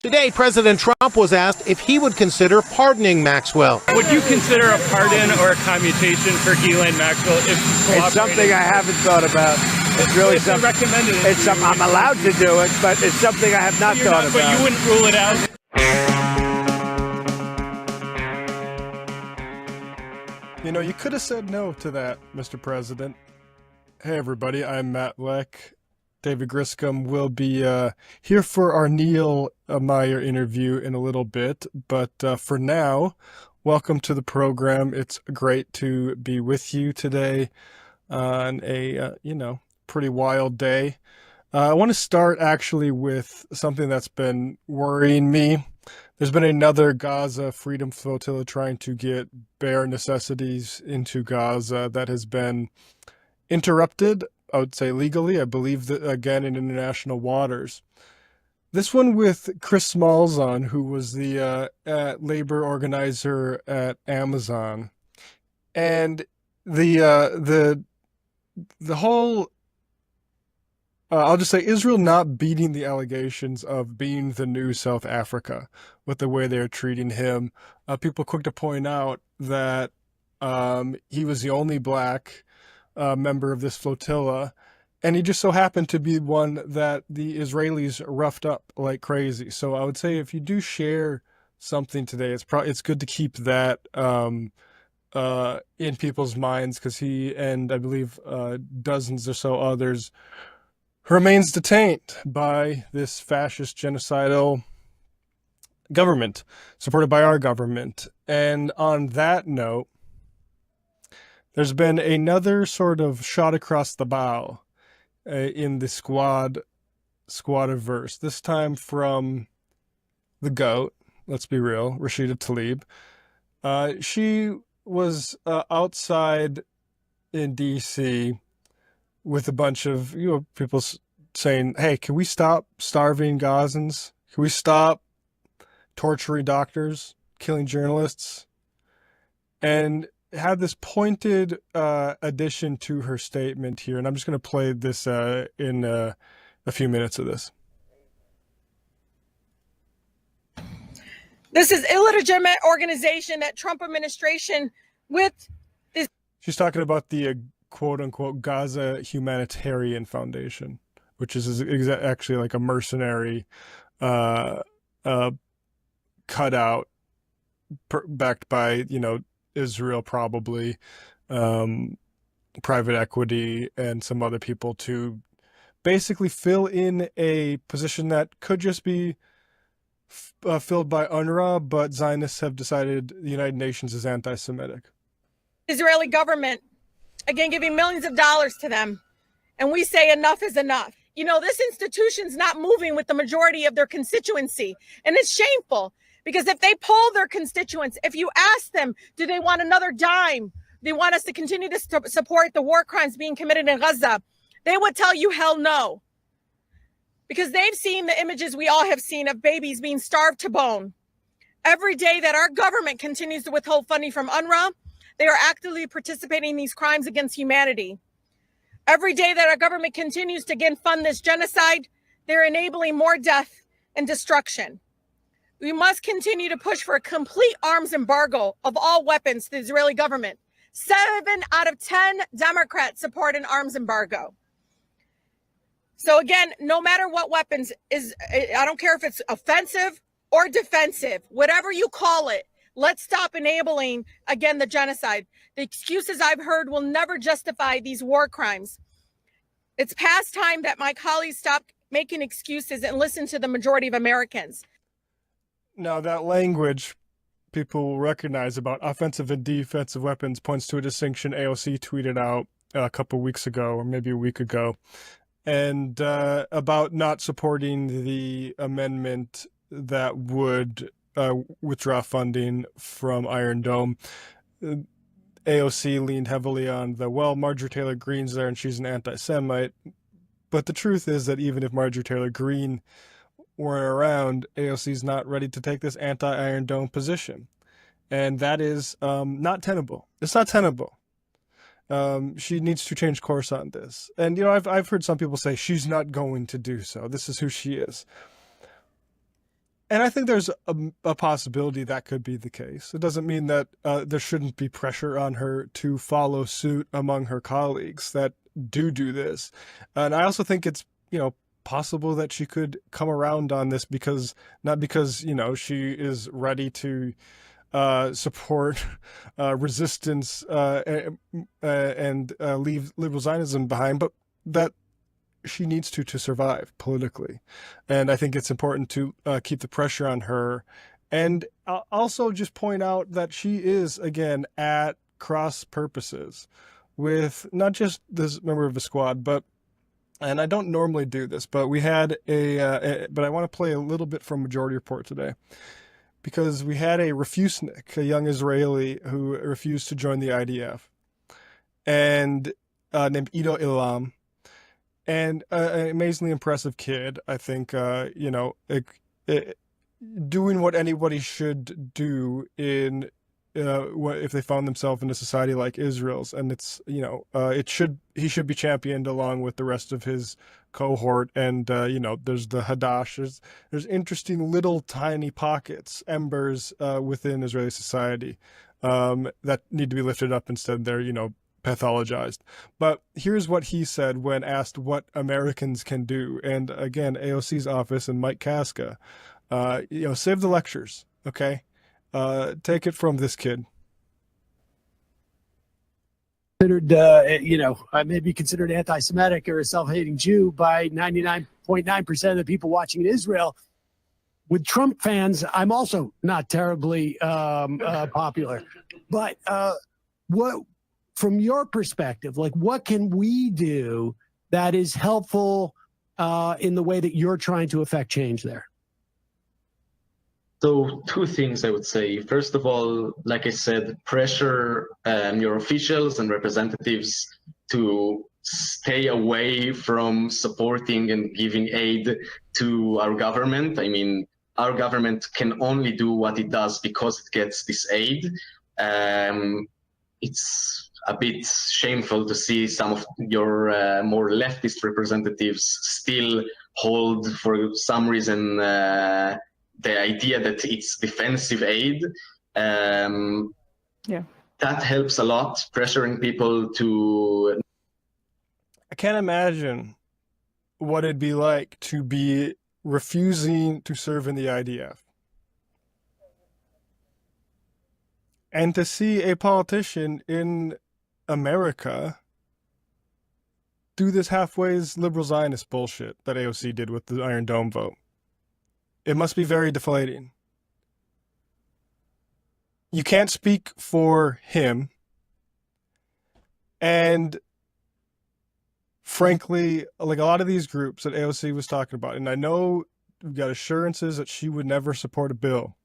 Today, President Trump was asked if he would consider pardoning Maxwell. Would you consider a pardon or a commutation for Ghislaine Maxwell if It's something I haven't thought about. It's really something recommended. I'm allowed to do it, but it's something I have not thought about. But you wouldn't rule it out. You know, you could have said no to that, Mr. President. Hey, everybody, I'm Matt Leck. David Griscom will be here for our Neal Meyer interview in a little bit. But for now, welcome to the program. It's great to be with you today on a, pretty wild day. I want to start actually with something that's been worrying me. There's been another Gaza freedom flotilla trying to get bare necessities into Gaza that has been interrupted, I would say legally, I believe that again in international waters. This one with Chris Malzahn, who was the labor organizer at Amazon, and the whole I'll just say Israel not beating the allegations of being the new South Africa with the way they're treating him. People quick to point out that he was the only black member of this flotilla, and he just so happened to be one that the Israelis roughed up like crazy. So I would say if you do share something today, it's good to keep that in people's minds, because he and I believe dozens or so others remains detained by this fascist genocidal government supported by our government. And on that note, there's been another sort of shot across the bow in the squad-averse, this time from the GOAT, let's be real, Rashida Tlaib. She was outside in D.C. with a bunch of people saying, hey, can we stop starving Gazans? Can we stop torturing doctors, killing journalists? And had this pointed addition to her statement here, and I'm just going to play this in a few minutes of this. This is illegitimate organization that Trump administration with this. She's talking about the quote-unquote Gaza Humanitarian Foundation, which is actually like a mercenary cutout backed by, Israel probably, private equity, and some other people to basically fill in a position that could just be filled by UNRWA, but Zionists have decided the United Nations is anti-Semitic. Israeli government, again, giving millions of dollars to them. And we say enough is enough. This institution's not moving with the majority of their constituency. And it's shameful, because if they poll their constituents, if you ask them, do they want another dime? They want us to continue to support the war crimes being committed in Gaza. They would tell you hell no. Because they've seen the images we all have seen of babies being starved to bone. Every day that our government continues to withhold funding from UNRWA, they are actively participating in these crimes against humanity. Every day that our government continues to again fund this genocide, they're enabling more death and destruction. We must continue to push for a complete arms embargo of all weapons to the Israeli government. 7 out of 10 Democrats support an arms embargo. So again, no matter what weapons is, I don't care if it's offensive or defensive, whatever you call it, let's stop enabling, again, the genocide. The excuses I've heard will never justify these war crimes. It's past time that my colleagues stop making excuses and listen to the majority of Americans. Now, that language people will recognize about offensive and defensive weapons points to a distinction AOC tweeted out a couple weeks ago, or maybe a week ago, and about not supporting the amendment that would withdraw funding from Iron Dome. AOC leaned heavily on Marjorie Taylor Greene's there and she's an anti-Semite. But the truth is that even if Marjorie Taylor Greene weren't around, AOC's not ready to take this anti-Iron Dome position. And that is not tenable. It's not tenable. She needs to change course on this. And, I've heard some people say she's not going to do so. This is who she is. And I think there's a possibility that could be the case. It doesn't mean that there shouldn't be pressure on her to follow suit among her colleagues that do this. And I also think it's, possible that she could come around on this not because, she is ready to support resistance and leave liberal Zionism behind, but that she needs to survive politically. And I think it's important to keep the pressure on her. And I'll also just point out that she is, again, at cross purposes with not just this member of the squad, but, and I don't normally do this, but we had but I want to play a little bit from Majority Report today, because we had a refusenik, a young Israeli who refused to join the IDF, and named Ido Ilam. And an amazingly impressive kid, I think, doing what anybody should do in if they found themselves in a society like Israel's. And it's, he should be championed along with the rest of his cohort. And, there's the Hadash. There's interesting little tiny pockets, embers within Israeli society that need to be lifted up. Instead, they're, pathologized. But here's what he said when asked what Americans can do. And again, AOC's office and Mike Casca, save the lectures, okay? Take it from this kid. Considered, I may be considered anti-Semitic or a self-hating Jew by 99.9% of the people watching in Israel. With Trump fans, I'm also not terribly popular. But from your perspective, what can we do that is helpful in the way that you're trying to affect change there? So two things I would say. First of all, like I said, pressure your officials and representatives to stay away from supporting and giving aid to our government. I mean, our government can only do what it does because it gets this aid. It's a bit shameful to see some of your more leftist representatives still hold, for some reason, the idea that it's defensive aid. That helps a lot, pressuring people to... I can't imagine what it'd be like to be refusing to serve in the IDF. And to see a politician in America do this halfway's liberal Zionist bullshit that AOC did with the Iron Dome vote. It must be very deflating. You can't speak for him. And frankly, like a lot of these groups that AOC was talking about, and I know we've got assurances that she would never support a bill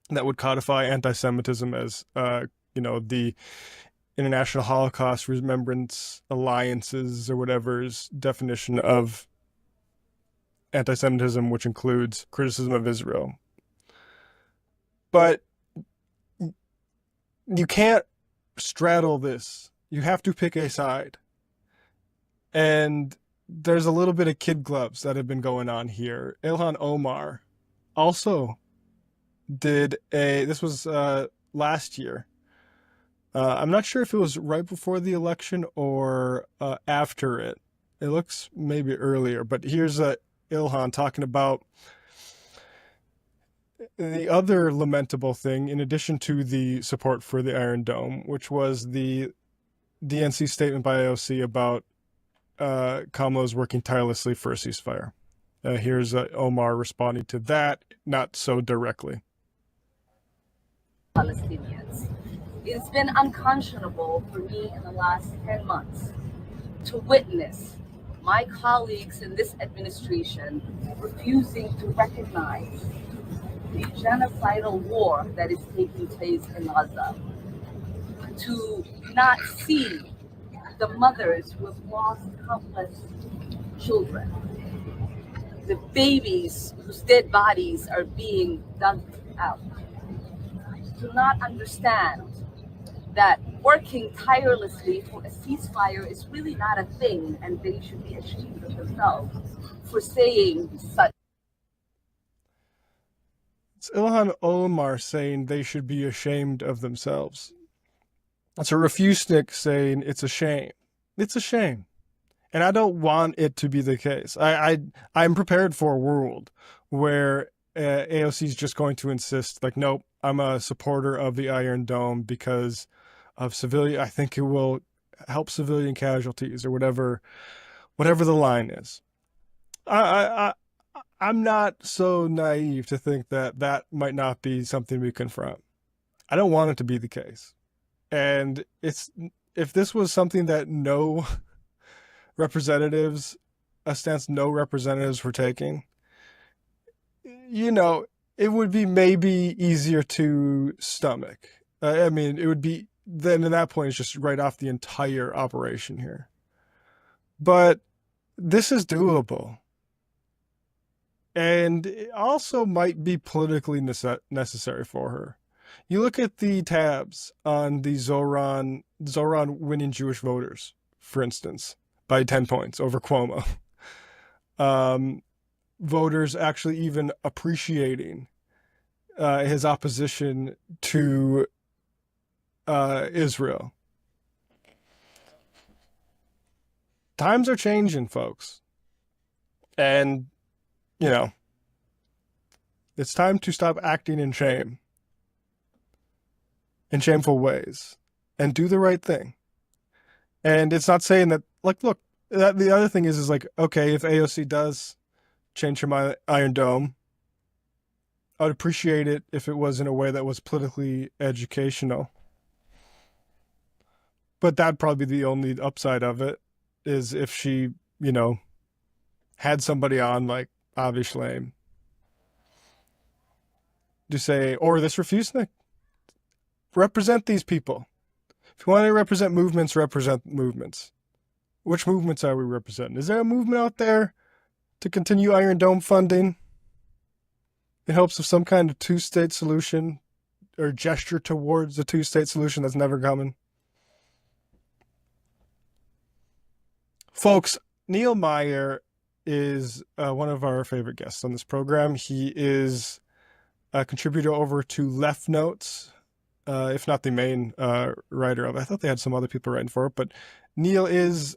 that would codify anti-Semitism as, the International Holocaust Remembrance Alliance's or whatever's definition of anti-Semitism, which includes criticism of Israel. But you can't straddle this. You have to pick a side. And there's a little bit of kid gloves that have been going on here. Ilhan Omar also did this was last year. I'm not sure if it was right before the election or after it. It looks maybe earlier, but here's Ilhan talking about the other lamentable thing, in addition to the support for the Iron Dome, which was the DNC statement by AOC about Kamala's working tirelessly for a ceasefire. Here's Omar responding to that, not so directly. Palestinians. It's been unconscionable for me in the last 10 months to witness my colleagues in this administration refusing to recognize the genocidal war that is taking place in Gaza, to not see the mothers who have lost countless children, the babies whose dead bodies are being dug out, to not understand that working tirelessly for a ceasefire is really not a thing, and they should be ashamed of themselves for saying such. It's Ilhan Omar saying they should be ashamed of themselves. It's a refusenik saying it's a shame. It's a shame. And I don't want it to be the case. I'm prepared for a world where AOC is just going to insist, like, nope, I'm a supporter of the Iron Dome because of civilian. I think it will help civilian casualties or whatever the line is. I'm not so naive to think that that might not be something we confront. I don't want it to be the case. And if this was something that no representatives were taking, you know, it would be maybe easier to stomach. I mean, it would be, then at that point, it's just write off the entire operation here. But this is doable. And it also might be politically necessary for her. You look at the tabs on the Zoran winning Jewish voters, for instance, by 10 points over Cuomo. Voters actually even appreciating his opposition to Israel. Times are changing, folks. And, you know, it's time to stop acting in shame, in shameful ways, and do the right thing. And it's not saying that, like, look, the other thing is like, okay, if AOC does change her Iron Dome, I would appreciate it if it was in a way that was politically educational. But that'd probably be the only upside of it, is if she, you know, had somebody on like Avi Shlaim to say, or this refusenik, represent these people. If you want to represent movements, represent movements. Which movements are we representing? Is there a movement out there to continue Iron Dome funding in hopes of some kind of two-state solution or gesture towards a two-state solution that's never coming? Folks, Neal Meyer is one of our favorite guests on this program. He is a contributor over to Left Notes, if not the main writer of it. I thought they had some other people writing for it, but Neal is,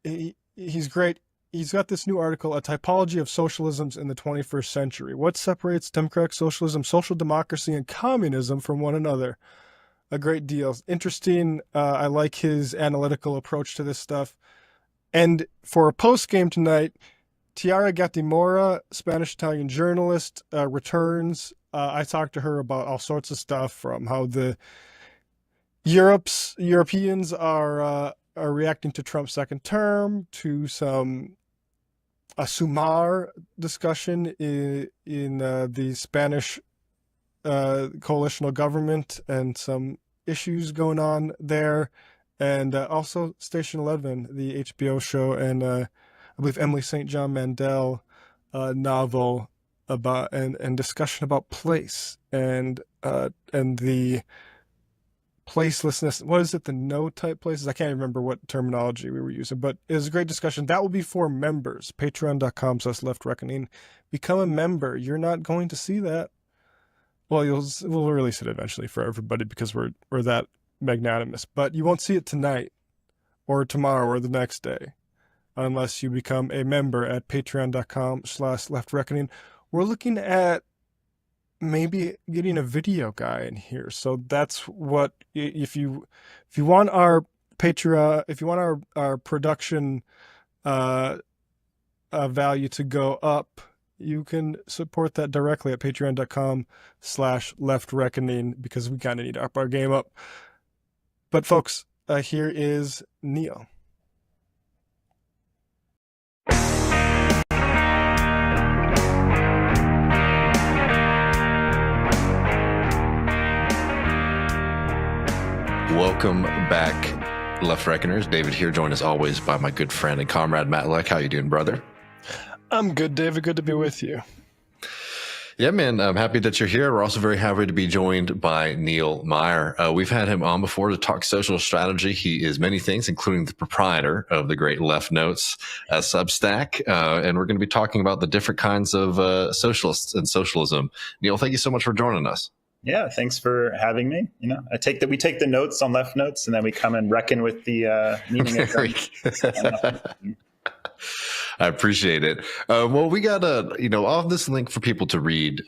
he's great. He's got this new article, A Typology of Socialisms in the 21st Century. What separates democratic socialism, social democracy, and communism from one another? A great deal. Interesting. I like his analytical approach to this stuff. And for a post-game tonight, Tiara Gattimora, Spanish-Italian journalist, returns. I talked to her about all sorts of stuff, from how the Europeans are reacting to Trump's second term, to a Sumar discussion in the Spanish coalitional government and some issues going on there. And also Station 11, the HBO show, and I believe Emily St. John Mandel novel about and discussion about place and the placelessness. What is it? The no type places? I can't remember what terminology we were using, but it was a great discussion. That will be for members. Patreon.com/leftreckoning. Become a member. You're not going to see that. Well, we'll release it eventually for everybody because we're that magnanimous, but you won't see it tonight or tomorrow or the next day unless you become a member at patreon.com/leftreckoning. We're looking at maybe getting a video guy in here. So that's what, if you want our Patreon, if you want our production value to go up, you can support that directly at patreon.com/leftreckoning, because we kind of need to up our game up. But folks, here is Neal. Welcome back, Left Reckoners. David here, joined as always by my good friend and comrade Matt Leck. How you doing, brother? I'm good, David. Good to be with you. Yeah, man, I'm happy that you're here. We're also very happy to be joined by Neal Meyer. We've had him on before to talk social strategy. He is many things, including the proprietor of the great Left Notes Substack. And we're going to be talking about the different kinds of socialists and socialism. Neal, thank you so much for joining us. Yeah, thanks for having me. You know, we take the notes on Left Notes, and then we come and reckon with the meaning of them. I appreciate it. Well, we got I'll have this link for people to read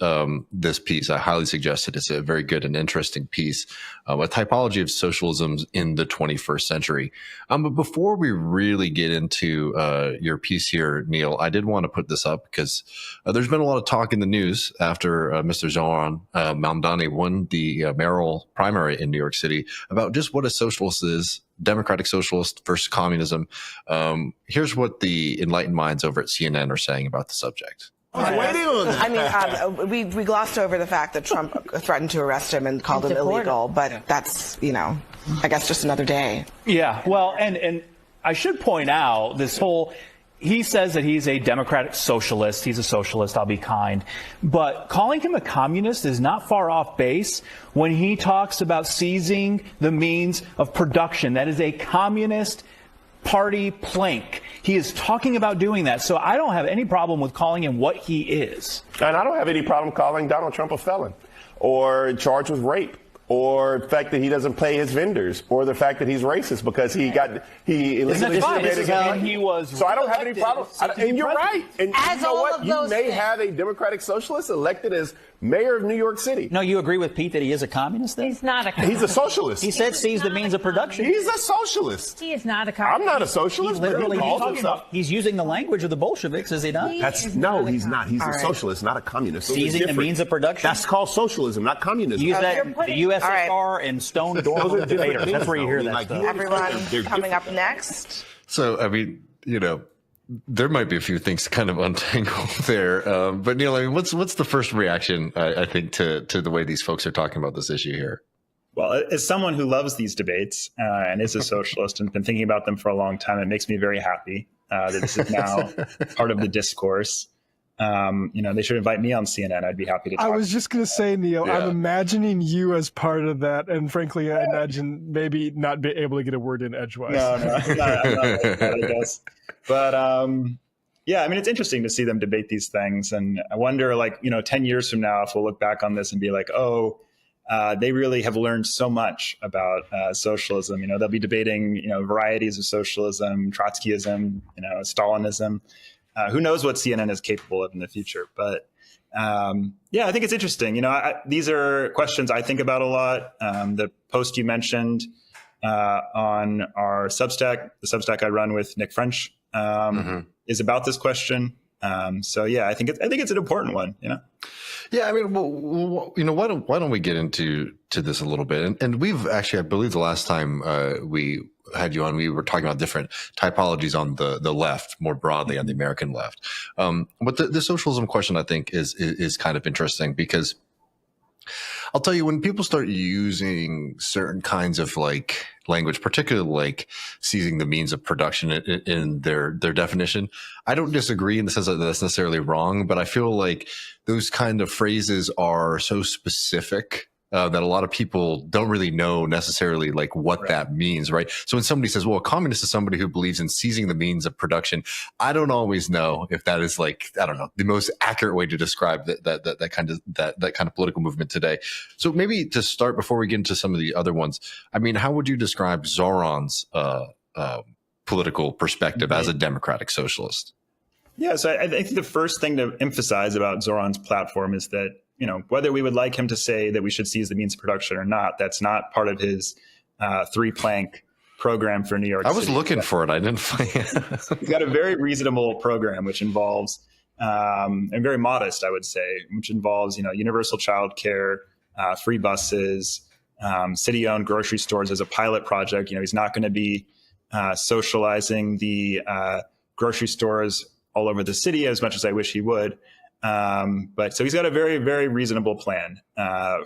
this piece. I highly suggest it. It's a very good and interesting piece, a typology of socialism in the 21st century. But before we really get into your piece here, Neal, I did want to put this up because there's been a lot of talk in the news after Mr. Zoran Mamdani won the mayoral primary in New York City about just what a socialist is. Democratic socialist versus communism. Here's what the enlightened minds over at CNN are saying about the subject. I mean, we glossed over the fact that Trump threatened to arrest him and called him illegal, but that's, I guess just another day. Yeah, well, and I should point out he says that he's a democratic socialist. He's a socialist, I'll be kind. But calling him a communist is not far off base when he talks about seizing the means of production. That is a communist party plank. He is talking about doing that. So I don't have any problem with calling him what he is. And I don't have any problem calling Donald Trump a felon or charged with rape, or the fact that he doesn't pay his vendors, or the fact that he's racist because he illegally discriminated. He was so I don't have any problem. And you're right. And as you know all what? of You those may things. have a Democratic socialist elected as mayor of New York City. No, you agree with Pete that he is a communist then? He's not a communist. He's a socialist. He said seize the means of production. He's a socialist. He is not a communist. I'm not a socialist. He's using the language of the Bolsheviks, is he not? He's not. He's a socialist, not a communist. Seizing the means of production? That's called socialism, not communism. Use that the USSR and Stone Dorm debaters. That's where you hear that stuff. Everyone coming up next. So, I mean, there might be a few things to kind of untangle there. But Neal, I mean, what's the first reaction, I think, to the way these folks are talking about this issue here? Well, as someone who loves these debates and is a socialist and been thinking about them for a long time, it makes me very happy that this is now part of the discourse. They should invite me on CNN. I'd be happy to talk. I was just going to say, Neal, yeah. I'm imagining you as part of that. And frankly, I imagine maybe not be able to get a word in edgewise. No, I'm not I guess. But yeah, I mean, it's interesting to see them debate these things. And I wonder, 10 years from now, if we'll look back on this and be like, they really have learned so much about socialism. They'll be debating, varieties of socialism, Trotskyism, Stalinism. Who knows what CNN is capable of in the future? But yeah, I think it's interesting. These are questions I think about a lot. The post you mentioned on our Substack, the Substack I run with Nick French, is about this question. So yeah, I think it's an important one. Yeah, I mean, why don't we get into this a little bit? And we've actually, I believe, the last time we had you on, we were talking about different typologies on the left, more broadly on the American left. But the socialism question, I think, is kind of interesting because I'll tell you, when people start using certain kinds of language, particularly seizing the means of production in their definition, I don't disagree in the sense that that's necessarily wrong, but I feel like those kind of phrases are so specific that a lot of people don't really know necessarily what that means, right? So when somebody says, well, a communist is somebody who believes in seizing the means of production, I don't always know if that is the most accurate way to describe that kind of political movement today. So maybe to start, before we get into some of the other ones, I mean, how would you describe Zoran's political perspective as a democratic socialist? Yeah, so I think the first thing to emphasize about Zoran's platform is that, whether we would like him to say that we should seize the means of production or not, that's not part of his three-plank program for New York City. I was looking for it. I didn't find it. He's got a very reasonable program, which involves, and very modest, I would say, which involves, universal childcare, free buses, city-owned grocery stores as a pilot project. He's not going to be socializing the grocery stores all over the city as much as I wish he would. But so he's got a very, very reasonable plan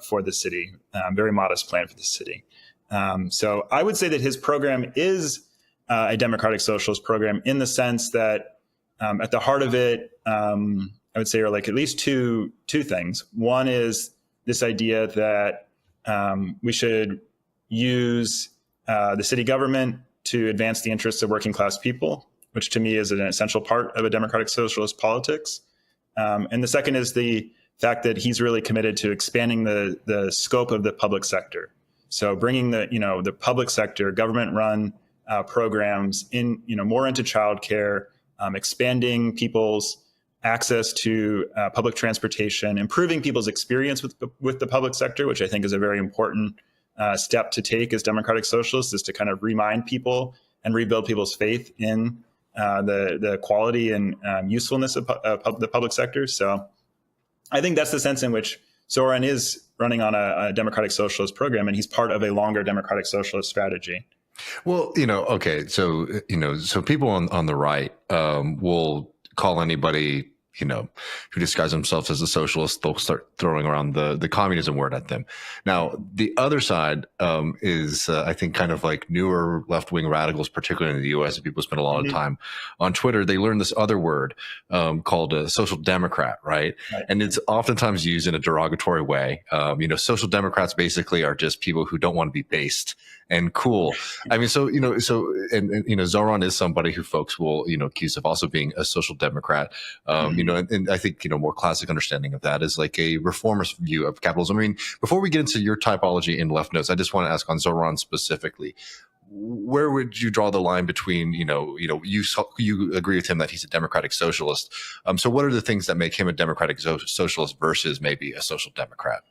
for the city, very modest plan for the city. So I would say that his program is a democratic socialist program in the sense that at the heart of it I would say are like at least two things. One is this idea that we should use the city government to advance the interests of working class people, which to me is an essential part of a democratic socialist politics. And the second is the fact that he's really committed to expanding the scope of the public sector. So bringing the public sector, government-run programs in, more into childcare, expanding people's access to public transportation, improving people's experience with the public sector, which I think is a very important step to take as democratic socialists, is to kind of remind people and rebuild people's faith in the quality and usefulness of the public sector. So I think that's the sense in which Zoran is running on a democratic socialist program, and he's part of a longer democratic socialist strategy. Well, okay, so people on the right will call anybody who disguise themselves as a socialist, they'll start throwing around the communism word at them. Now, the other side is, I think, kind of like newer left-wing radicals, particularly in the U.S. People spend a lot of time on Twitter. They learn this other word called a social democrat, right? And it's oftentimes used in a derogatory way. Social democrats basically are just people who don't want to be based and cool. I mean, Zoran is somebody who folks will, accuse of also being a social democrat. And I think, more classic understanding of that is like a reformist view of capitalism. I mean, before we get into your typology in Left Notes, I just want to ask on Zoran specifically, where would you draw the line between, you agree with him that he's a democratic socialist. So what are the things that make him a democratic socialist versus maybe a social democrat?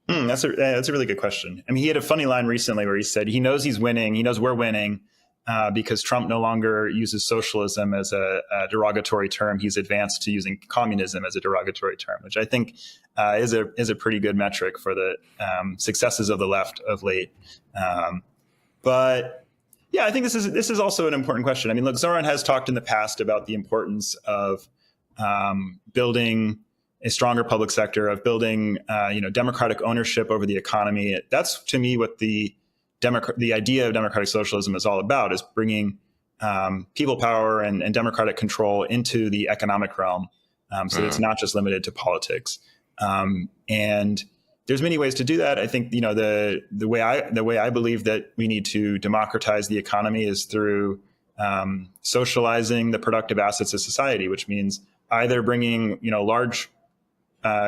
That's a really good question. I mean, he had a funny line recently where he said he knows he's winning. He knows we're winning. Because Trump no longer uses socialism as a derogatory term. He's advanced to using communism as a derogatory term, which I think is a pretty good metric for the successes of the left of late. But yeah, I think this is also an important question. I mean, look, Zoran has talked in the past about the importance of building a stronger public sector, of building democratic ownership over the economy. That's to me what the idea of democratic socialism is all about, is bringing people power and democratic control into the economic realm, so that it's not just limited to politics. And there's many ways to do that. I think the way I believe that we need to democratize the economy is through socializing the productive assets of society, which means either bringing large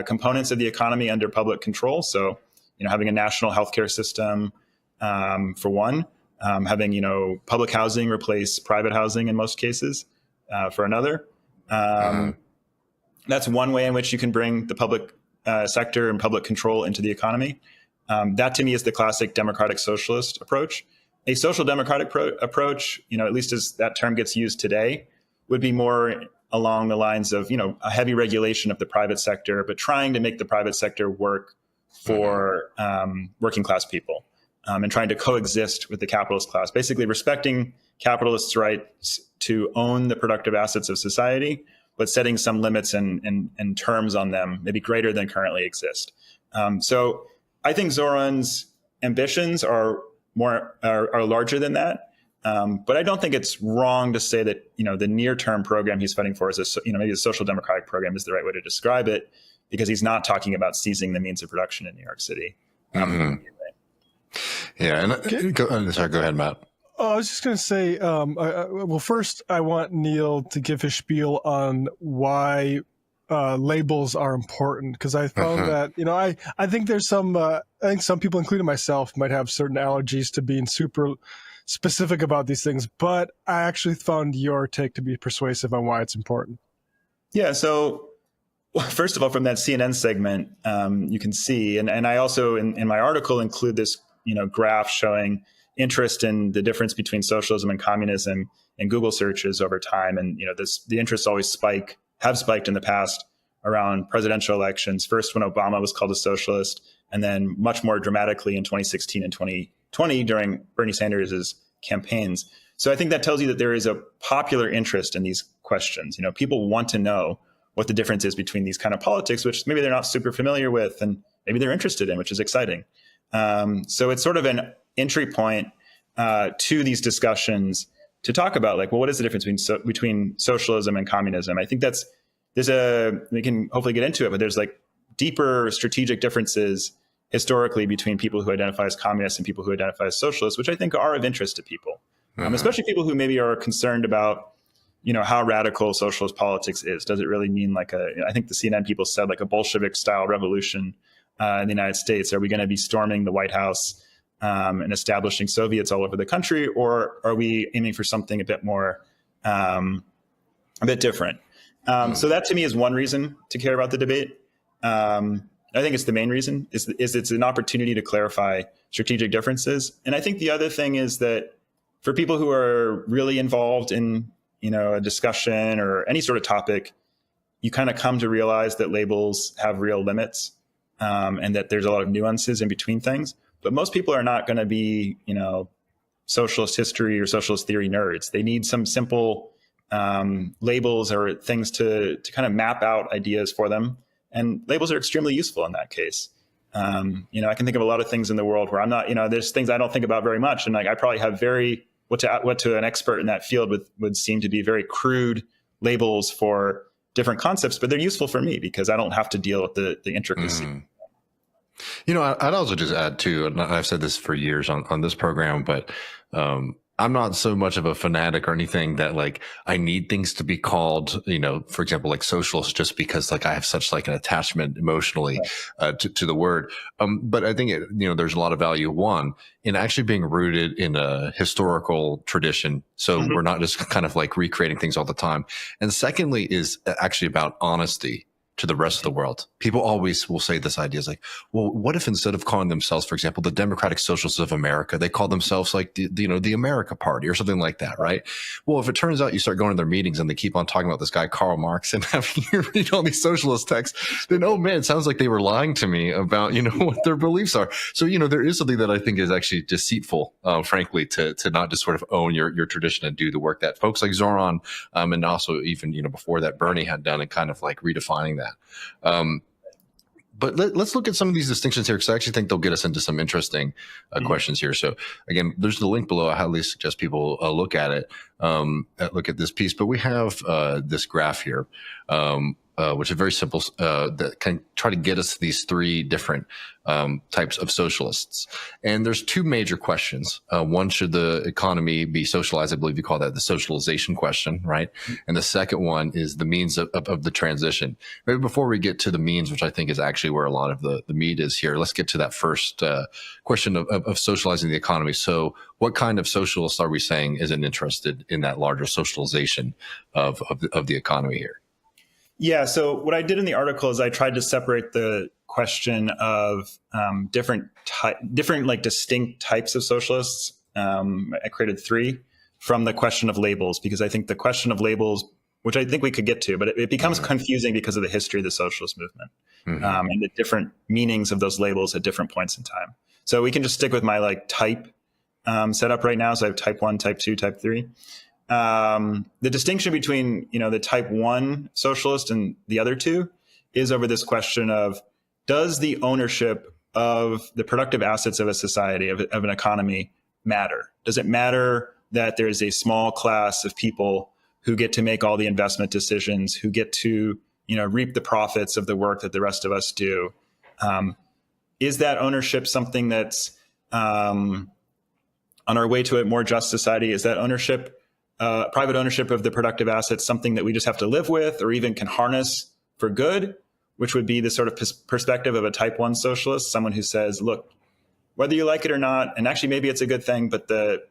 components of the economy under public control. So having a national healthcare system. For one, having, public housing replace private housing in most cases, for another. That's one way in which you can bring the public sector and public control into the economy. That to me is the classic democratic socialist approach. A social democratic approach, at least as that term gets used today, would be more along the lines of, a heavy regulation of the private sector, but trying to make the private sector work for working class people. And trying to coexist with the capitalist class, basically respecting capitalists' rights to own the productive assets of society, but setting some limits and terms on them, maybe greater than currently exist. So I think Zoran's ambitions are larger than that. But I don't think it's wrong to say that, the near-term program he's fighting for is maybe a social democratic program is the right way to describe it, because he's not talking about seizing the means of production in New York City. Yeah, and go ahead, Matt. I was just going to say, well, first I want Neal to give his spiel on why labels are important, because I found that, I think there's some people, including myself, might have certain allergies to being super specific about these things, but I actually found your take to be persuasive on why it's important. Yeah, so first of all, from that CNN segment, you can see, and I also in my article include this graph showing interest in the difference between socialism and communism in Google searches over time. And, the interests always have spiked in the past around presidential elections. First, when Obama was called a socialist, and then much more dramatically in 2016 and 2020 during Bernie Sanders' campaigns. So I think that tells you that there is a popular interest in these questions. People want to know what the difference is between these kind of politics, which maybe they're not super familiar with, and maybe they're interested in, which is exciting. So it's sort of an entry point to these discussions to talk about, what is the difference between socialism and communism? I think that's we can hopefully get into it, but there's like deeper strategic differences historically between people who identify as communists and people who identify as socialists, which I think are of interest to people, especially people who maybe are concerned about, how radical socialist politics is. Does it really mean like I think the CNN people said like a Bolshevik style revolution in the United States? Are we going to be storming the White House and establishing Soviets all over the country? Or are we aiming for something a bit more, a bit different? So that to me is one reason to care about the debate. I think it's the main reason is it's an opportunity to clarify strategic differences. And I think the other thing is that for people who are really involved in, a discussion or any sort of topic, you kind of come to realize that labels have real limits, and that there's a lot of nuances in between things. But most people are not going to be, socialist history or socialist theory nerds. They need some simple labels or things to kind of map out ideas for them. And labels are extremely useful in that case. I can think of a lot of things in the world where I'm not, there's things I don't think about very much. And like, I probably have what to an expert in that field would seem to be very crude labels for different concepts, but they're useful for me because I don't have to deal with the intricacy. I'd also just add too, and I've said this for years on this program, but I'm not so much of a fanatic or anything that like I need things to be called, for example, like socialist, just because like I have such like an attachment emotionally to the word. But I think there's a lot of value, one, in actually being rooted in a historical tradition. So we're not just kind of like recreating things all the time. And secondly is actually about honesty to the rest of the world. People always will say this idea is like, well, what if instead of calling themselves, for example, the Democratic Socialists of America, they call themselves like the America Party or something like that, right? Well, if it turns out you start going to their meetings and they keep on talking about this guy Karl Marx and having you read all these socialist texts, then oh man, it sounds like they were lying to me about what their beliefs are. So there is something that I think is actually deceitful, frankly, to not just sort of own your tradition and do the work that folks like Zoran and also even before that Bernie had done and kind of like redefining that. But let's look at some of these distinctions here, because I actually think they'll get us into some interesting questions here. So again, there's the link below. I highly suggest people look at it, look at this piece. But we have this graph here, which is very simple, that can try to get us to these three different types of socialists. And there's two major questions. One, should the economy be socialized? I believe you call that the socialization question, right? And the second one is the means of the transition. Maybe before we get to the means, which I think is actually where a lot of the meat is here, let's get to that first question of socializing the economy. So what kind of socialist are we saying isn't interested in that larger socialization of the economy here? Yeah. So what I did in the article is I tried to separate the question of different like distinct types of socialists. I created three from the question of labels, because I think the question of labels, which I think we could get to, but it becomes confusing because of the history of the socialist movement and the different meanings of those labels at different points in time. So we can just stick with my like type setup right now. So I have type 1, type 2, type 3. The distinction between, the type 1 socialist and the other two is over this question of, does the ownership of the productive assets of a society, of an economy, matter? Does it matter that there is a small class of people who get to make all the investment decisions, who get to, reap the profits of the work that the rest of us do? Is that ownership something that's on our way to a more just society? Is that ownership, private ownership of the productive assets, something that we just have to live with or even can harness for good, which would be the sort of perspective of a type 1 socialist, someone who says, look, whether you like it or not, and actually maybe it's a good thing, but the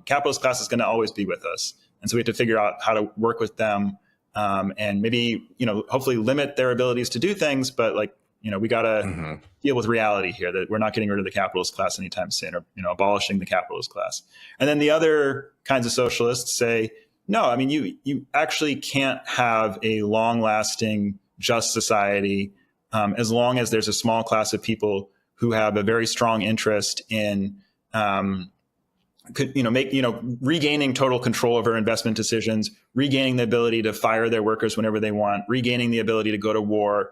capitalist class is going to always be with us. And so we have to figure out how to work with them and maybe, hopefully limit their abilities to do things. But we got to deal with reality here, that we're not getting rid of the capitalist class anytime soon, or, abolishing the capitalist class. And then the other kinds of socialists say, no, you actually can't have a long lasting just society as long as there's a small class of people who have a very strong interest in regaining total control over investment decisions, regaining the ability to fire their workers whenever they want, regaining the ability to go to war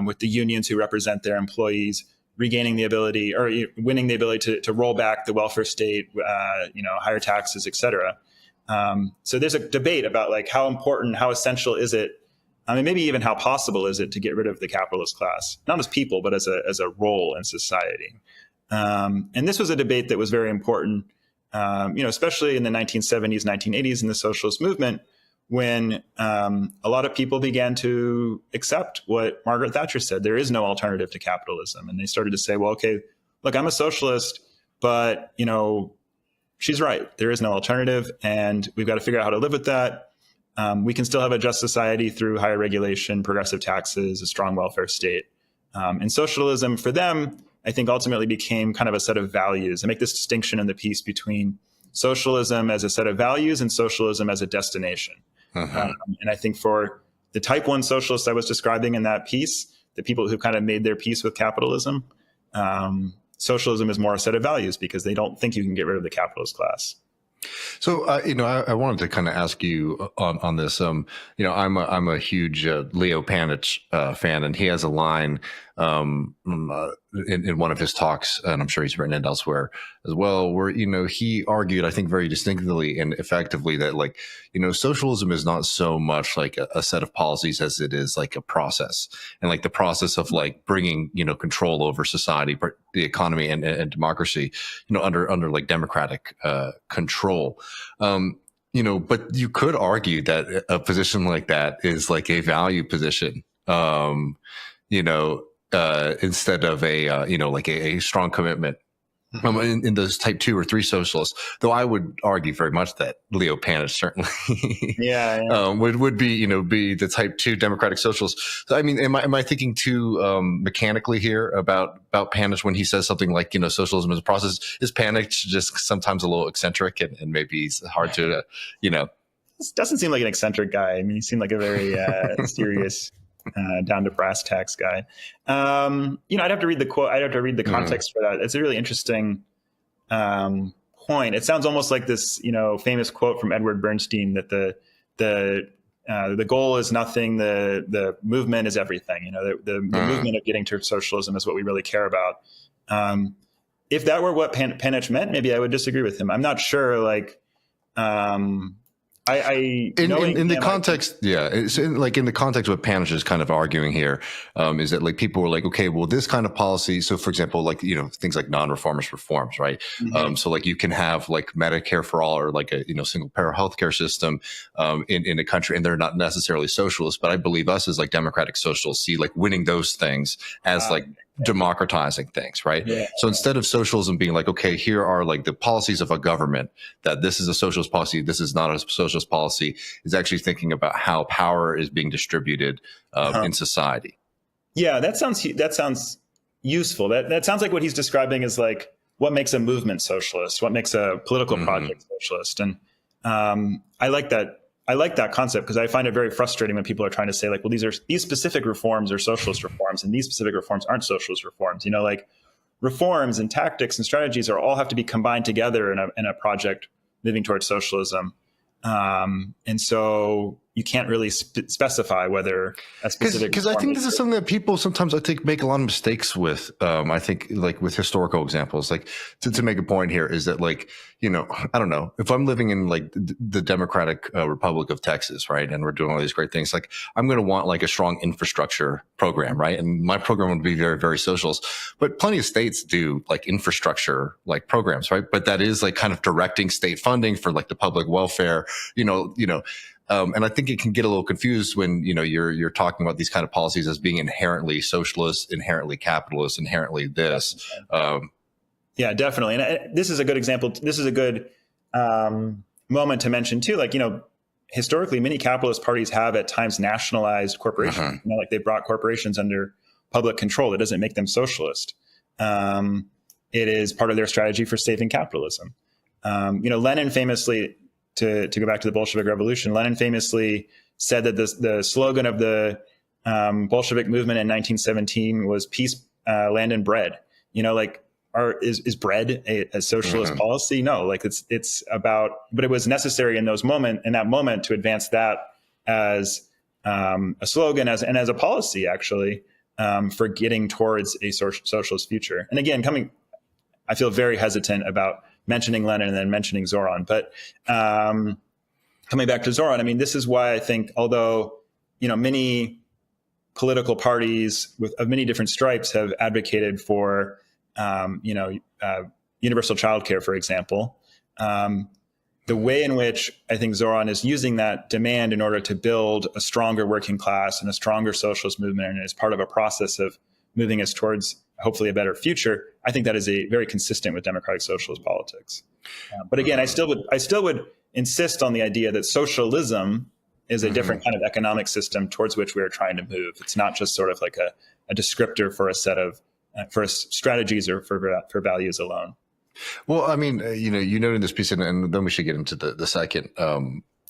with the unions who represent their employees, regaining the ability or winning the ability to roll back the welfare state, higher taxes, et cetera. So there's a debate about like how important, how essential is it I mean, maybe even how possible is it to get rid of the capitalist class, not as people, but as a role in society. And this was a debate that was very important, especially in the 1970s, 1980s in the socialist movement, when a lot of people began to accept what Margaret Thatcher said. There is no alternative to capitalism. And they started to say, well, okay, look, I'm a socialist, but, she's right. There is no alternative, and we've got to figure out how to live with that. We can still have a just society through higher regulation, progressive taxes, a strong welfare state. And socialism for them, I think, ultimately became kind of a set of values. I make this distinction in the piece between socialism as a set of values and socialism as a destination. And I think for the type 1 socialists I was describing in that piece, the people who kind of made their peace with capitalism, socialism is more a set of values because they don't think you can get rid of the capitalist class. So, I wanted to kind of ask you on this. I'm a huge Leo Panitch fan, and he has a line in one of his talks, and I'm sure he's written it elsewhere as well, where he argued, I think, very distinctly and effectively that socialism is not so much like a set of policies as it is like a process, and like the process of like bringing control over society, the economy, and democracy, under like democratic control. But you could argue that a position like that is like a value position, instead of a strong commitment in those type 2 or 3 socialists. Though I would argue very much that Leo Panitch certainly would be the type 2 democratic socialist. So, I mean, am I thinking too mechanically here about Panitch when he says something like socialism is a process? Is Panitch just sometimes a little eccentric and maybe he's hard to This doesn't seem like an eccentric guy. I mean, he seemed like a very serious, down to brass tacks guy. I'd have to read the quote. I'd have to read the context for that. It's a really interesting point. It sounds almost like this, famous quote from Edward Bernstein that the goal is nothing. The movement is everything. The movement of getting to socialism is what we really care about. If that were what Panitch meant, maybe I would disagree with him. I'm not sure. In the context, in the context of what Panitch is kind of arguing here, is that like people were like, okay, well, this kind of policy. So, for example, things like non-reformist reforms, right? So, like you can have like Medicare for all or like a single payer healthcare system in a country, and they're not necessarily socialist. But I believe us as like democratic socialists see like winning those things as like democratizing things, right? So instead of socialism being like, okay, here are like the policies of a government, that this is a socialist policy, this is not a socialist policy, is actually thinking about how power is being distributed in society. Yeah, that sounds useful. That sounds like what he's describing is like what makes a movement socialist, what makes a political project socialist. And I like that concept because I find it very frustrating when people are trying to say like, well, these specific reforms are socialist reforms and these specific reforms aren't socialist reforms. Like reforms and tactics and strategies all have to be combined together in a project moving towards socialism. And so you can't really specify whether a specific, because I think this is something that people sometimes I think make a lot of mistakes with. I think like with historical examples, like to make a point here is that like, I don't know, if I'm living in like the Democratic Republic of Texas, right, and we're doing all these great things, like I'm going to want like a strong infrastructure program, right? And my program would be very, very socialist, but plenty of states do like infrastructure like programs, right? But that is like kind of directing state funding for like the public welfare, and I think it can get a little confused when, you're talking about these kind of policies as being inherently socialist, inherently capitalist, inherently this. Yeah, definitely. And this is a good example. This is a good moment to mention too. Like, historically, many capitalist parties have at times nationalized corporations. Like they brought corporations under public control. That doesn't make them socialist. It is part of their strategy for saving capitalism. Lenin famously, to go back to the Bolshevik Revolution, Lenin famously said that the slogan of the Bolshevik movement in 1917 was peace, land, and bread. Is bread a socialist policy? No, like it's about, but it was necessary in that moment to advance that as a slogan and as a policy actually for getting towards a socialist future. And again, I feel very hesitant about mentioning Lenin and then mentioning Zoran. But coming back to Zoran, I mean, this is why I think, although many political parties of many different stripes have advocated for, universal childcare, for example. The way in which I think Zoran is using that demand in order to build a stronger working class and a stronger socialist movement, and as part of a process of moving us towards hopefully a better future, I think that is very consistent with democratic socialist politics. But again, I still would insist on the idea that socialism is a different kind of economic system towards which we are trying to move. It's not just sort of like a descriptor for a set of for strategies or for values alone. Well, I mean, you noted this piece, and then we should get into the second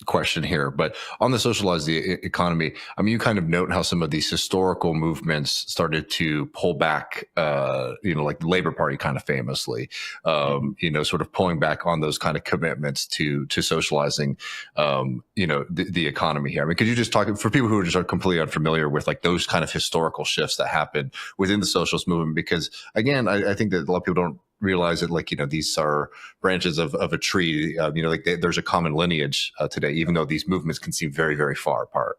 question here. But on the socialized economy, I mean, you kind of note how some of these historical movements started to pull back, like the Labor Party kind of famously, sort of pulling back on those kind of commitments to socializing, the economy here. I mean, could you just talk for people who are just completely unfamiliar with like those kind of historical shifts that happened within the socialist movement? Because again, I think that a lot of people don't realize that, these are branches of a tree, there's a common lineage today, even though these movements can seem very, very far apart.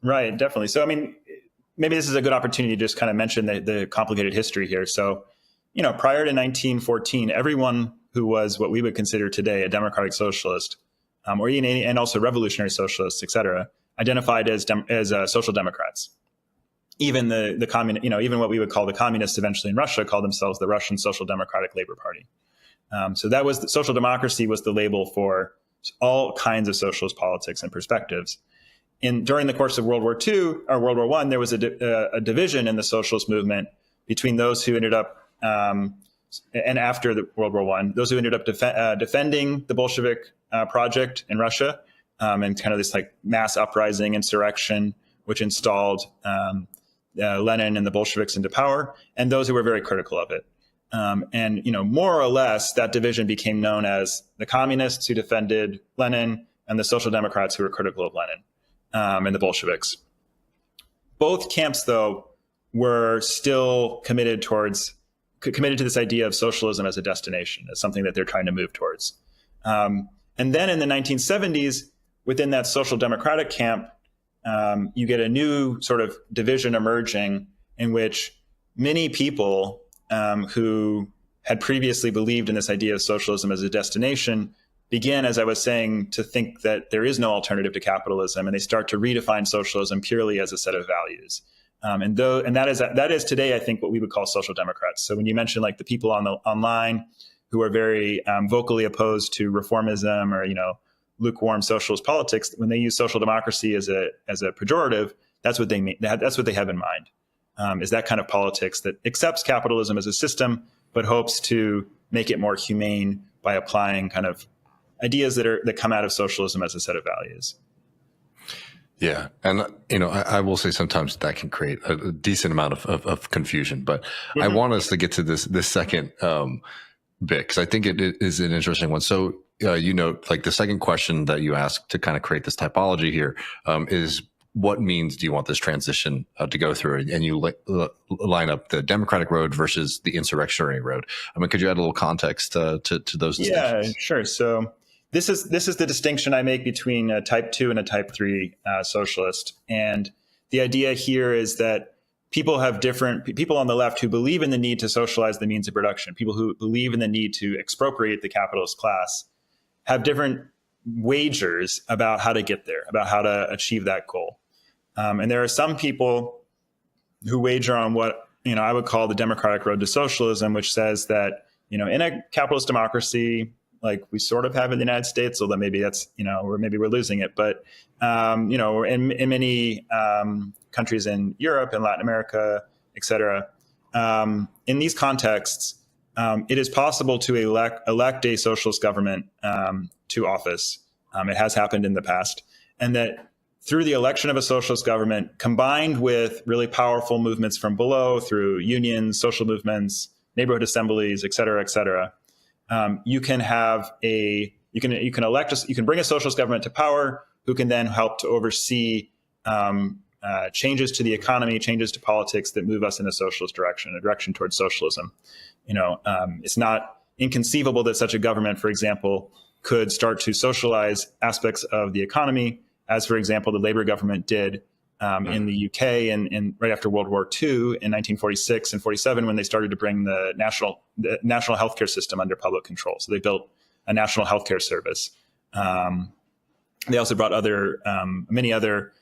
Right, definitely. So, I mean, maybe this is a good opportunity to just kind of mention the complicated history here. So, prior to 1914, everyone who was what we would consider today a democratic socialist, and also revolutionary socialists, et cetera, identified as social democrats. Even the communist, even what we would call the communists eventually in Russia called themselves the Russian Social Democratic Labor Party. So that was social democracy was the label for all kinds of socialist politics and perspectives. During the course of World War II or World War I, there was a division in the socialist movement between those who ended up, and after the World War I, those who ended up defending the Bolshevik project in Russia, and kind of this like mass uprising insurrection, which installed Lenin and the Bolsheviks into power, and those who were very critical of it. And more or less, that division became known as the communists who defended Lenin and the social democrats who were critical of Lenin, and the Bolsheviks. Both camps, though, were still committed to this idea of socialism as a destination, as something that they're trying to move towards. And then in the 1970s, within that social democratic camp, you get a new sort of division emerging in which many people who had previously believed in this idea of socialism as a destination begin, as I was saying, to think that there is no alternative to capitalism, and they start to redefine socialism purely as a set of values. And that is today, I think, what we would call social democrats. So when you mention like the people online who are very vocally opposed to reformism or lukewarm socialist politics, when they use social democracy as a pejorative, that's what they mean. That's what they have in mind, is that kind of politics that accepts capitalism as a system, but hopes to make it more humane by applying kind of ideas that come out of socialism as a set of values. Yeah. And, I will say sometimes that can create a decent amount of confusion, but I want us to get to this second bit, because I think it is an interesting one. So, like the second question that you asked to kind of create this typology here is what means do you want this transition to go through? And you line up the democratic road versus the insurrectionary road. I mean, could you add a little context to those distinctions? Yeah, sure. So this is the distinction I make between a type 2 and a type 3 socialist. And the idea here is that people on the left who believe in the need to socialize the means of production, people who believe in the need to expropriate the capitalist class, have different wagers about how to get there, about how to achieve that goal. And there are some people who wager on what I would call the democratic road to socialism, which says that in a capitalist democracy like we sort of have in the United States, although maybe that's or maybe we're losing it, but in many countries in Europe and Latin America, et cetera, in these contexts, it is possible to elect a socialist government to office. It has happened in the past. And that through the election of a socialist government, combined with really powerful movements from below through unions, social movements, neighborhood assemblies, et cetera, you can bring a socialist government to power who can then help to oversee changes to the economy, changes to politics that move us in a socialist direction, a direction towards socialism. It's not inconceivable that such a government, for example, could start to socialize aspects of the economy, as, for example, the Labor government did in the UK and right after World War II in 1946 and 47 when they started to bring the national healthcare system under public control. So they built a national healthcare service. They also brought many other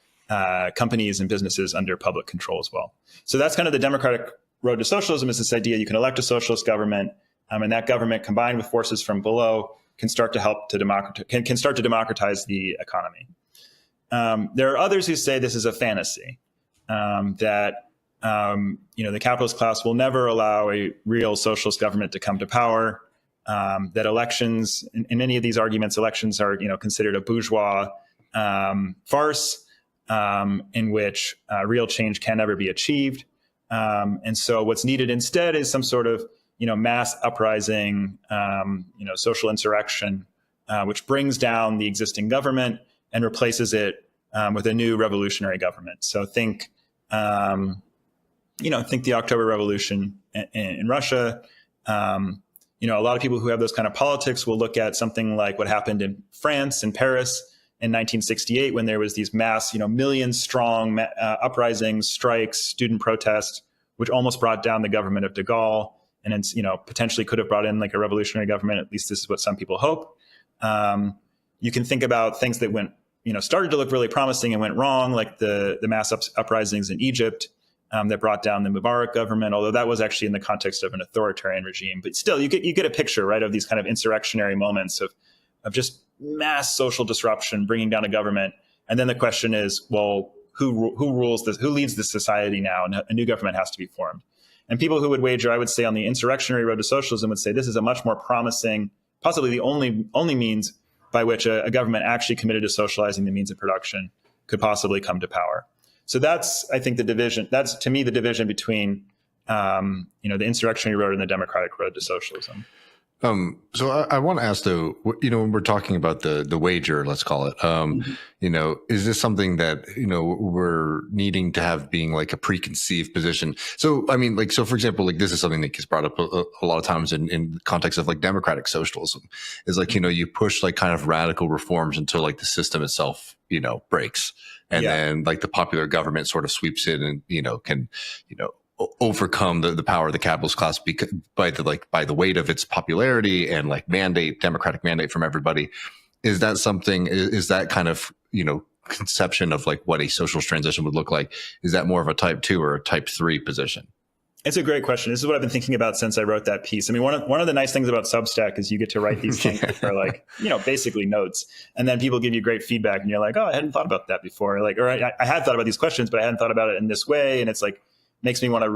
companies and businesses under public control as well. So that's kind of the democratic road to socialism, is this idea you can elect a socialist government, and that government combined with forces from below can start to help to democratize the economy. There are others who say this is a fantasy, that the capitalist class will never allow a real socialist government to come to power, that elections, in many of these arguments, elections are considered a bourgeois farce in which real change can never be achieved. And so what's needed instead is some sort of mass uprising, social insurrection, which brings down the existing government and replaces it with a new revolutionary government. So think the October Revolution in Russia. A lot of people who have those kind of politics will look at something like what happened in France, in Paris in 1968, when there was these mass, million-strong uprisings, strikes, student protests, which almost brought down the government of de Gaulle, and then, potentially could have brought in like a revolutionary government. At least this is what some people hope. You can think about things that went, started to look really promising and went wrong, like the mass uprisings in Egypt that brought down the Mubarak government, although that was actually in the context of an authoritarian regime. But still, you get a picture, right, of these kind of insurrectionary moments of just mass social disruption, bringing down a government. And then the question is, well, who rules this? Who leads this society now? And a new government has to be formed. And people who would wager, I would say, on the insurrectionary road to socialism would say this is a much more promising, possibly the only means by which a government actually committed to socializing the means of production could possibly come to power. So that's, I think, the division. That's, to me, the division between, the insurrectionary road and the democratic road to socialism. So I want to ask, though, when we're talking about the wager, let's call it, is this something that, we're needing to have being like a preconceived position? So, so for example, like this is something that gets brought up a lot of times in the context of like democratic socialism is like, you push like kind of radical reforms until like the system itself, breaks. And then like the popular government sort of sweeps in and, can, overcome the power of the capitalist class by the weight of its popularity and like democratic mandate from everybody. Is that kind of, conception of like what a socialist transition would look like? Is that more of a type 2 or a type 3 position? It's a great question. This is what I've been thinking about since I wrote that piece. I mean, one of the nice things about Substack is you get to write these things that are like, basically notes. And then people give you great feedback and you're like, oh, I hadn't thought about that before. Or I had thought about these questions, but I hadn't thought about it in this way. And it's like, makes me want to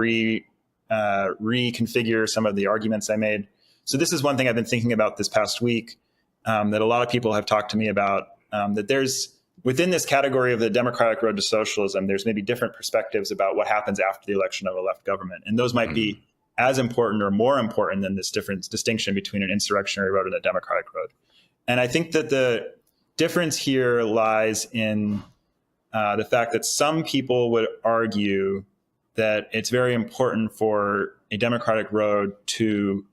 reconfigure some of the arguments I made. So this is one thing I've been thinking about this past week, that a lot of people have talked to me about, that there's, within this category of the democratic road to socialism, there's maybe different perspectives about what happens after the election of a left government. And those might be as important or more important than this distinction between an insurrectionary road and a democratic road. And I think that the difference here lies in the fact that some people would argue that it's very important for a democratic road to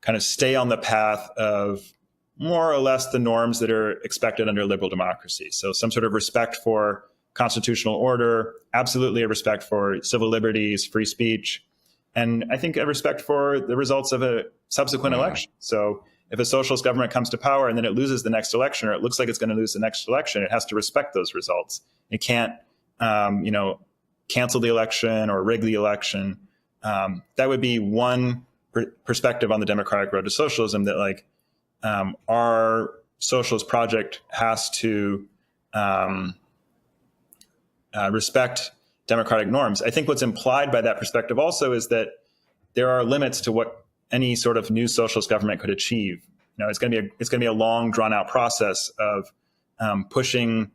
kind of stay on the path of more or less the norms that are expected under liberal democracy. So some sort of respect for constitutional order, absolutely a respect for civil liberties, free speech, and I think a respect for the results of a subsequent election. So if a socialist government comes to power and then it loses the next election, or it looks like it's going to lose the next election, it has to respect those results. It can't, cancel the election or rig the election. That would be one perspective on the democratic road to socialism, that like our socialist project has to respect democratic norms. I think what's implied by that perspective also is that there are limits to what any sort of new socialist government could achieve. It's going to be a long, drawn out process of pushing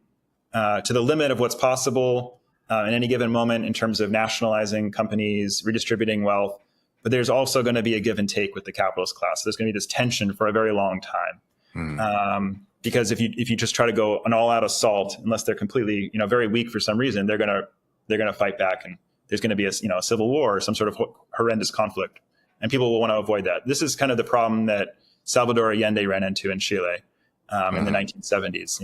to the limit of what's possible in any given moment in terms of nationalizing companies, redistributing wealth. But there's also going to be a give and take with the capitalist class. There's going to be this tension for a very long time. Because if you just try to go an all-out assault, unless they're completely very weak for some reason, they're going to fight back, and there's going to be a civil war or some sort of horrendous conflict, and people will want to avoid that. This is kind of the problem that Salvador Allende ran into in Chile in the 1970s.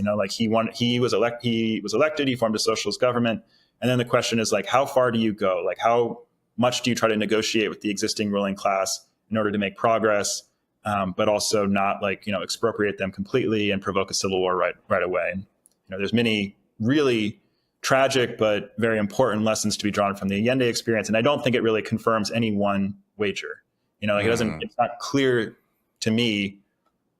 He was elected, he formed a socialist government, And then the question is like, how far do you go? Like, how much do you try to negotiate with the existing ruling class in order to make progress, but also not like, expropriate them completely and provoke a civil war right away? And, there's many really tragic but very important lessons to be drawn from the Allende experience. And I don't think it really confirms any one wager. It doesn't, it's not clear to me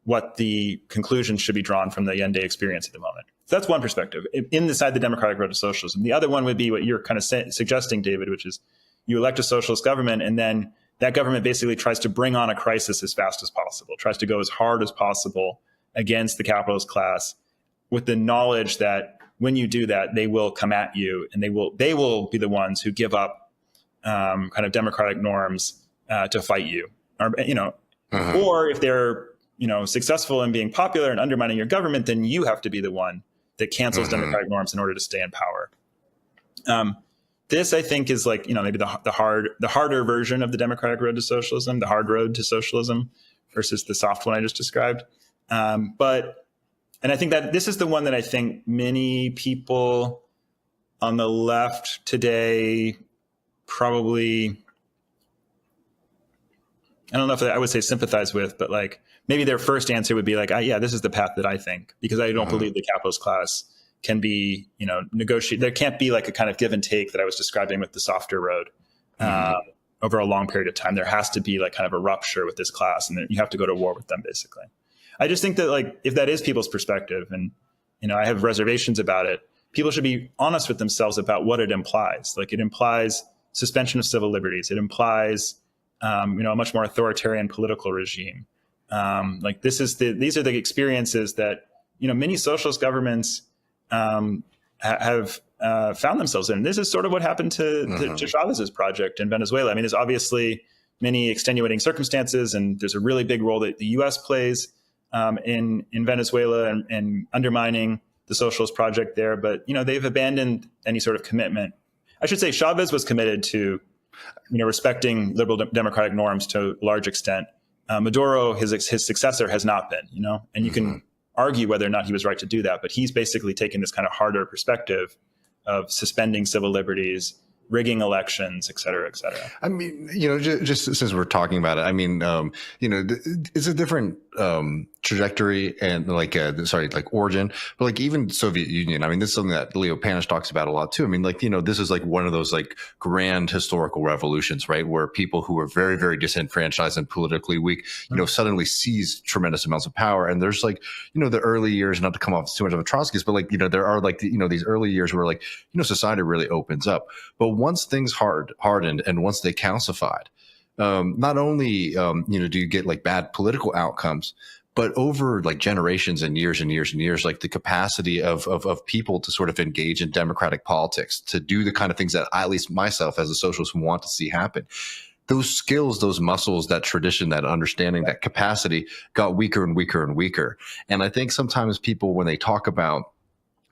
what the conclusions should be drawn from the Allende experience at the moment. So that's one perspective inside the democratic road to socialism. The other one would be what you're kind of suggesting, David, which is you elect a socialist government, and then that government basically tries to bring on a crisis as fast as possible, tries to go as hard as possible against the capitalist class, with the knowledge that when you do that, they will come at you, and they will be the ones who give up kind of democratic norms to fight you, or if they're successful in being popular and undermining your government, then you have to be the one that cancels democratic norms in order to stay in power. This, I think, is like maybe the harder version of the democratic road to socialism, the hard road to socialism, versus the soft one I just described. And I think that this is the one that I think many people on the left today probably, I don't know if I would say sympathize with, but like maybe their first answer would be like, yeah, this is the path that I think, because I don't believe the capitalist class can be, negotiate. There can't be like a kind of give and take that I was describing with the softer road over a long period of time. There has to be like kind of a rupture with this class, and then you have to go to war with them, basically. I just think that like if that is people's perspective, and I have reservations about it, people should be honest with themselves about what it implies. Like it implies suspension of civil liberties. It implies a much more authoritarian political regime. Like these are the experiences that many socialist governments have found themselves in. This is sort of what happened to Chavez's project in Venezuela. I mean, there's obviously many extenuating circumstances, and there's a really big role that the U.S. plays in Venezuela and undermining the socialist project there. But they've abandoned any sort of commitment. I should say Chavez was committed to respecting liberal democratic norms to a large extent. Maduro, his successor, has not been. And you can argue whether or not he was right to do that, but he's basically taken this kind of harder perspective of suspending civil liberties, rigging elections, et cetera, et cetera. I mean, just since we're talking about it, I mean, it's a different trajectory and like origin, but like even Soviet Union. I mean, this is something that Leo Panish talks about a lot too. I mean, like, this is like one of those like grand historical revolutions, right? Where people who were very, very disenfranchised and politically weak, suddenly seized tremendous amounts of power. And there's like, the early years, not to come off too much of a Trotskyist, but like, there are like, these early years where like, society really opens up. But once things hardened and once they calcified, not only, do you get like bad political outcomes, but over like generations and years and years and years, like the capacity of people to sort of engage in democratic politics, to do the kind of things that I, at least myself as a socialist, want to see happen. Those skills, those muscles, that tradition, that understanding, that capacity got weaker and weaker and weaker. And I think sometimes people, when they talk about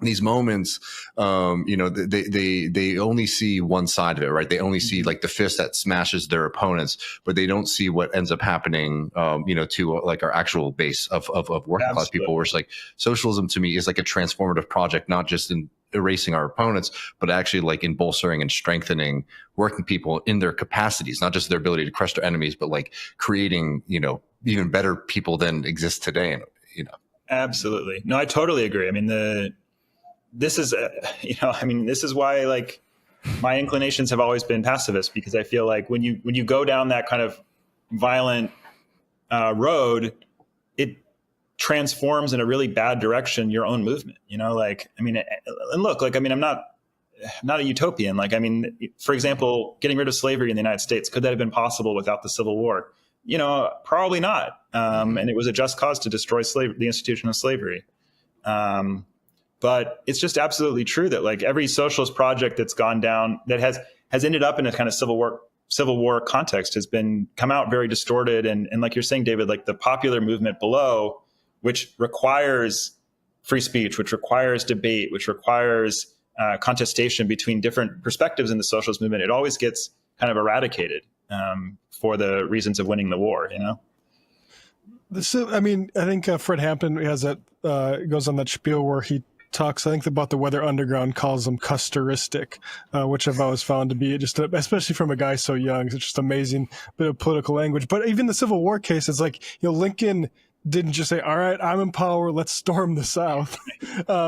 these moments, they only see one side of it, right? They only see like the fist that smashes their opponents, but they don't see what ends up happening, to like our actual base of working class people. Where it's like socialism to me is like a transformative project, not just in erasing our opponents, but actually like in bolstering and strengthening working people in their capacities, not just their ability to crush their enemies, but like creating, even better people than exist today. Absolutely. No, I totally agree. I mean, this is why like my inclinations have always been pacifist, because I feel like when you go down that kind of violent road, it transforms in a really bad direction your own movement. I'm not a utopian. Like, I mean, for example, getting rid of slavery in the United States, could that have been possible without the Civil War? Probably not. And it was a just cause to destroy the institution of slavery. But it's just absolutely true that like every socialist project that's gone down, that has ended up in a kind of Civil War context, has come out very distorted. And like you're saying, David, like the popular movement below, which requires free speech, which requires debate, which requires contestation between different perspectives in the socialist movement, it always gets kind of eradicated for the reasons of winning the war, I think Fred Hampton has that goes on that spiel where he talks, I think, about the Weather Underground calls them custoristic, which I've always found to be just, especially from a guy so young, it's just amazing bit of political language. But even the Civil War case, it's like, Lincoln didn't just say, all right, I'm in power, let's storm the South,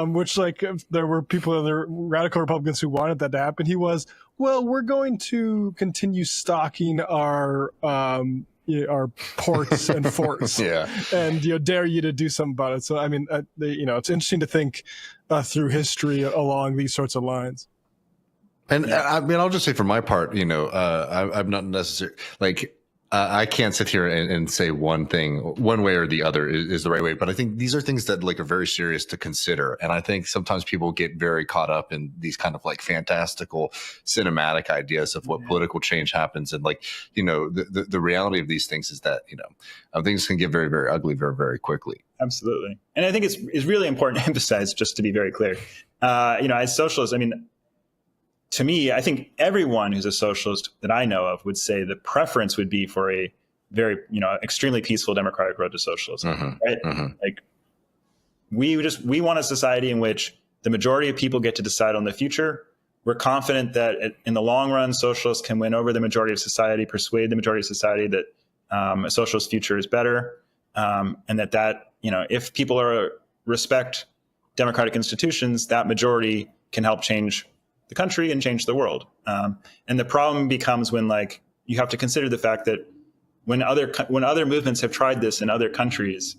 which, like, there were people, the radical Republicans who wanted that to happen. He was, well, we're going to continue stocking our ports and forts, and dare you to do something about it. So, I mean, it's interesting to think through history along these sorts of lines. And I mean, I'll just say for my part, I'm not necessarily like, I can't sit here and say one thing, one way or the other is the right way. But I think these are things that like are very serious to consider. And I think sometimes people get very caught up in these kind of like fantastical cinematic ideas of what political change happens. And like, the reality of these things is that, things can get very, very ugly very, very quickly. Absolutely. And I think it's really important to emphasize, just to be very clear, as socialists, I mean, to me, I think everyone who's a socialist that I know of would say the preference would be for a very, extremely peaceful democratic road to socialism, right? Like we want a society in which the majority of people get to decide on the future. We're confident that in the long run, socialists can win over the majority of society, persuade the majority of society that a socialist future is better, and that if people respect democratic institutions, that majority can help change the country and change the world. And the problem becomes when you have to consider the fact that when other movements have tried this in other countries,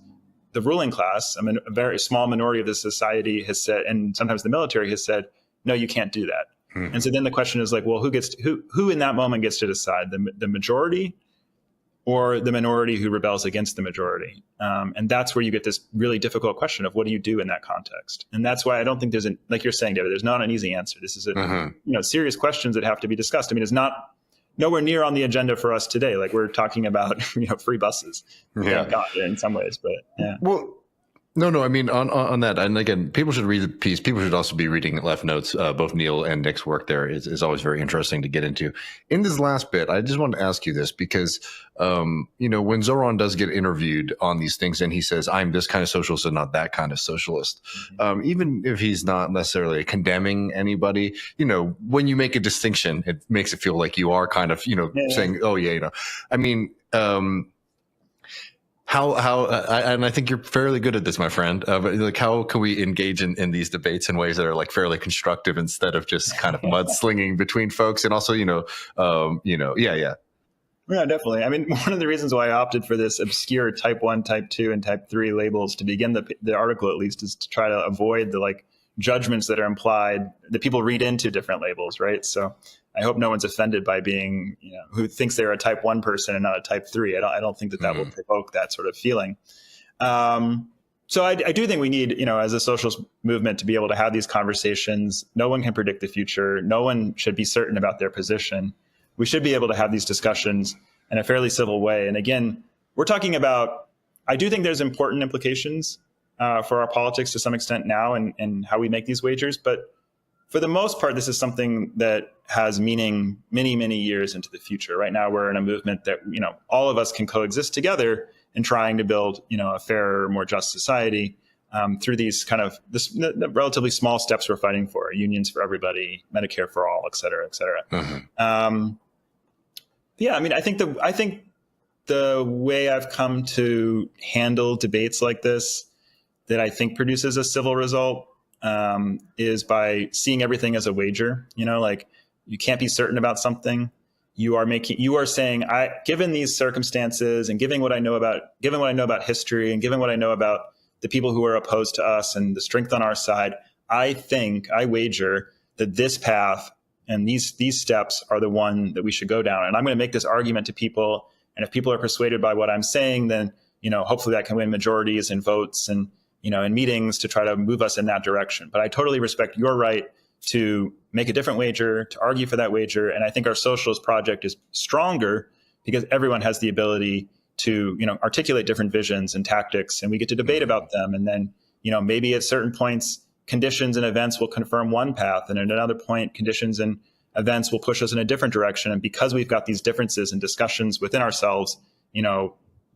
the ruling class, a very small minority of the society has said, and sometimes the military has said, no, you can't do that. And so then the question is like, well, who in that moment gets to decide, the majority or the minority who rebels against the majority? And that's where you get this really difficult question of what do you do in that context? And that's why I don't think like you're saying, David, there's not an easy answer. This is serious questions that have to be discussed. I mean, it's nowhere near on the agenda for us today. Like we're talking about, free buses. Thank God, in some ways, but yeah. Well, no. I mean, on that, and again, people should read the piece. People should also be reading Left Notes. Both Neal and Nick's work there is always very interesting to get into. In this last bit, I just wanted to ask you this because, when Zoran does get interviewed on these things and he says, I'm this kind of socialist and not that kind of socialist, even if he's not necessarily condemning anybody, when you make a distinction, it makes it feel like you are kind of, saying, oh, yeah, I mean, and I think you're fairly good at this, my friend. But like, how can we engage in these debates in ways that are like fairly constructive instead of just kind of mudslinging between folks? And also, Yeah, definitely. I mean, one of the reasons why I opted for this obscure type 1, type 2, and type 3 labels to begin the article, at least, is to try to avoid the judgments that are implied that people read into different labels, right? So I hope no one's offended by being, who thinks they're a type 1 person and not a type 3. I don't think that will provoke that sort of feeling. So I do think we need, as a socialist movement, to be able to have these conversations. No one can predict the future. No one should be certain about their position. We should be able to have these discussions in a fairly civil way. And again, we're talking about, I do think there's important implications for our politics to some extent now and how we make these wagers. But for the most part, this is something that has meaning many, many years into the future. Right now, we're in a movement that, all of us can coexist together in trying to build, a fairer, more just society through these the relatively small steps we're fighting for: unions for everybody, Medicare for all, et cetera, et cetera. Yeah, I mean, I think the way I've come to handle debates like this, that I think produces a civil result, is by seeing everything as a wager. You can't be certain about something. You are saying, given these circumstances and given what I know about history and given what I know about the people who are opposed to us and the strength on our side, I wager that this path and these steps are the one that we should go down. And I'm going to make this argument to people. And if people are persuaded by what I'm saying, then, hopefully that can win majorities and votes and, in meetings to try to move us in that direction. But I totally respect your right to make a different wager, to argue for that wager. And I think our socialist project is stronger because everyone has the ability to, articulate different visions and tactics, and we get to debate about them. And then, maybe at certain points, conditions and events will confirm one path, and at another point, conditions and events will push us in a different direction. And because we've got these differences and discussions within ourselves,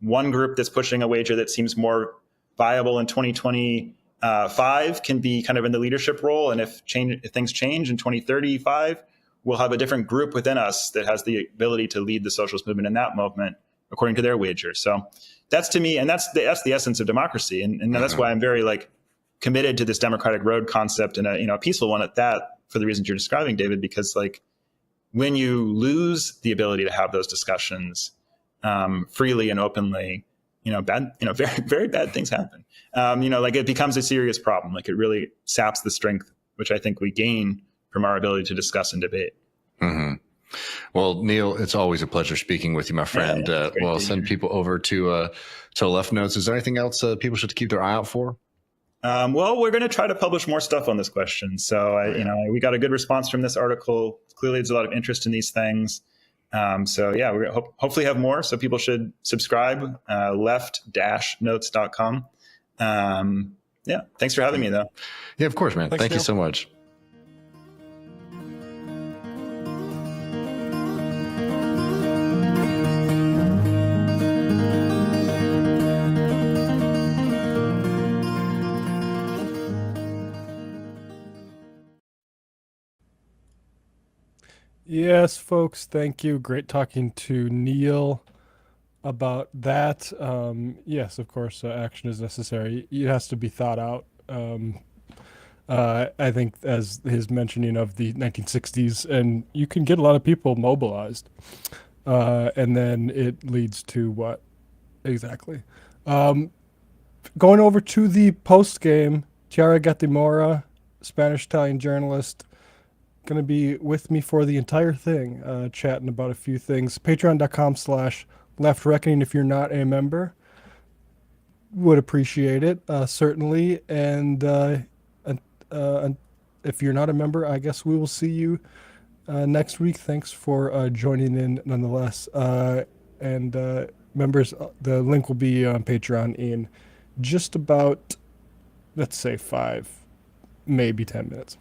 one group that's pushing a wager that seems more viable in 2020 5 can be kind of in the leadership role. And if things change in 2035, we'll have a different group within us that has the ability to lead the socialist movement in that movement, according to their wager. So that's, to me, and that's the essence of democracy. And that's why I'm very committed to this democratic road concept, and a peaceful one at that, for the reasons you're describing, David, because when you lose the ability to have those discussions freely and openly, very, very bad things happen. It becomes a serious problem. It really saps the strength, which I think we gain from our ability to discuss and debate. Mm-hmm. Well, Neal, it's always a pleasure speaking with you, my friend. I'll send people over to Left Notes. Is there anything else people should keep their eye out for? Well, we're going to try to publish more stuff on this question. So, we got a good response from this article. Clearly, there's a lot of interest in these things. We're going to hopefully have more. So people should subscribe, left-notes.com. Thanks for having me, though. Yeah, of course, man. Thank you so much. Yes, folks, thank you. Great talking to Neal about that. Yes, of course, action is necessary. It has to be thought out. I think, as his mentioning of the 1960s, and you can get a lot of people mobilized, and then it leads to what exactly? Going over to the post game, Tiara Gattimora, Spanish-Italian journalist, going to be with me for the entire thing, chatting about a few things. Patreon.com/leftreckoning if you're not a member. Would appreciate it, certainly. And if you're not a member, I guess we will see you next week. Thanks for joining in nonetheless. And members, the link will be on Patreon in just about, let's say, 5, maybe 10 minutes.